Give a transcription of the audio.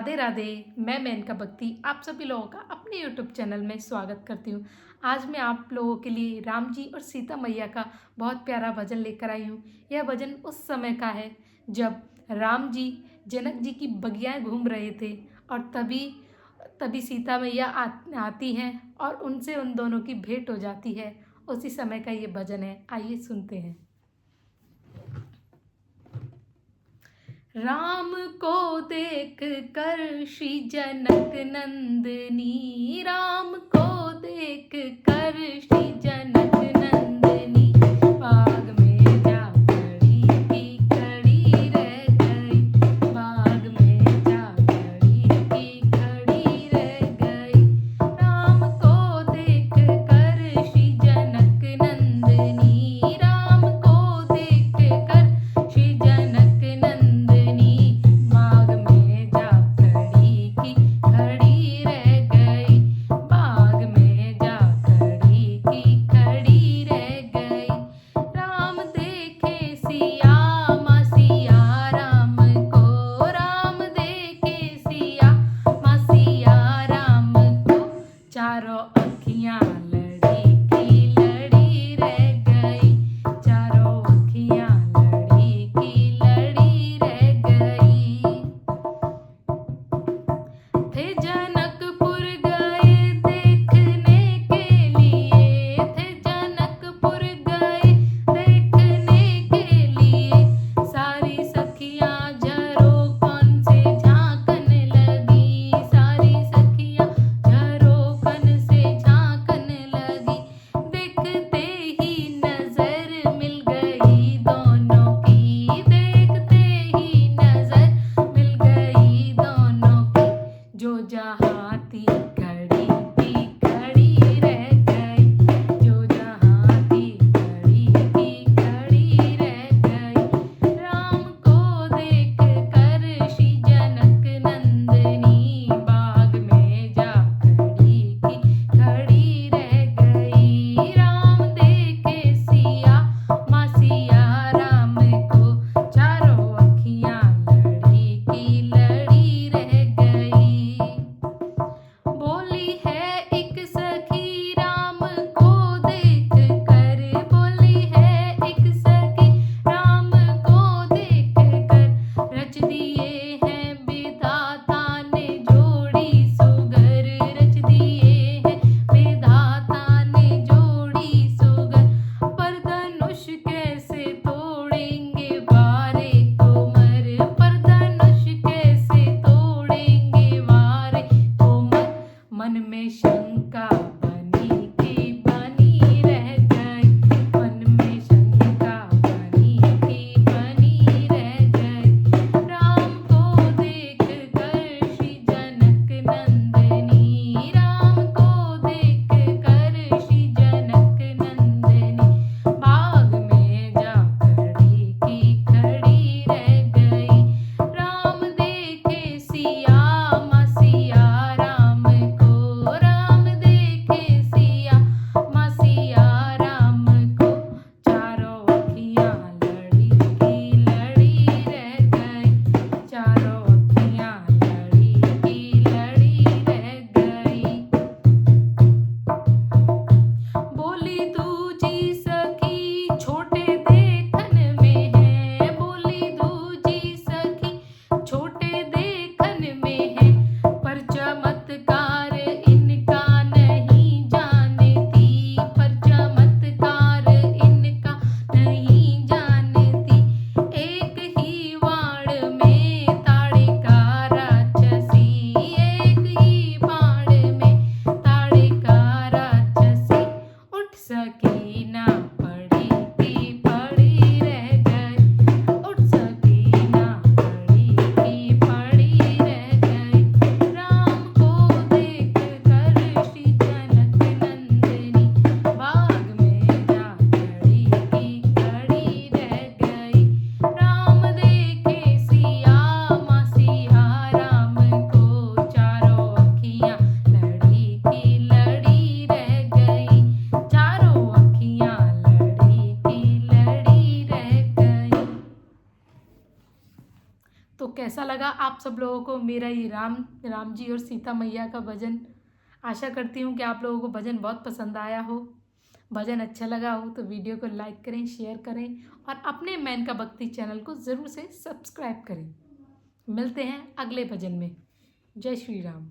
राधे राधे। मैं मेनका भक्ति आप सभी लोगों का अपने यूट्यूब चैनल में स्वागत करती हूँ। आज मैं आप लोगों के लिए राम जी और सीता मैया का बहुत प्यारा भजन लेकर आई हूँ। यह भजन उस समय का है जब राम जी जनक जी की बगियाएं घूम रहे थे और तभी तभी सीता मैया आती हैं और उनसे उन दोनों की भेंट हो जाती है। उसी समय का ये भजन है, आइए सुनते हैं। राम को देख कर श्री जनक नंदनी, राम को देख कर श्री जनक नंदनी, बाग में जा खड़ी की खड़ी रह गई, बाग में जा खड़ी की खड़ी रह गई। राम को देख कर श्री जनक नंदनी, राम को देख कर श्री जनक नंदनी, बाग में जा खड़ी की खड़ी रह गई, बाग में जा खड़ी की खड़ी कैसा लगा आप सब लोगों को मेरा ये राम जी और सीता मैया का भजन। आशा करती हूँ कि आप लोगों को भजन बहुत पसंद आया हो। भजन अच्छा लगा हो तो वीडियो को लाइक करें, शेयर करें और अपने मैन का भक्ति चैनल को ज़रूर से सब्सक्राइब करें। मिलते हैं अगले भजन में। जय श्री राम।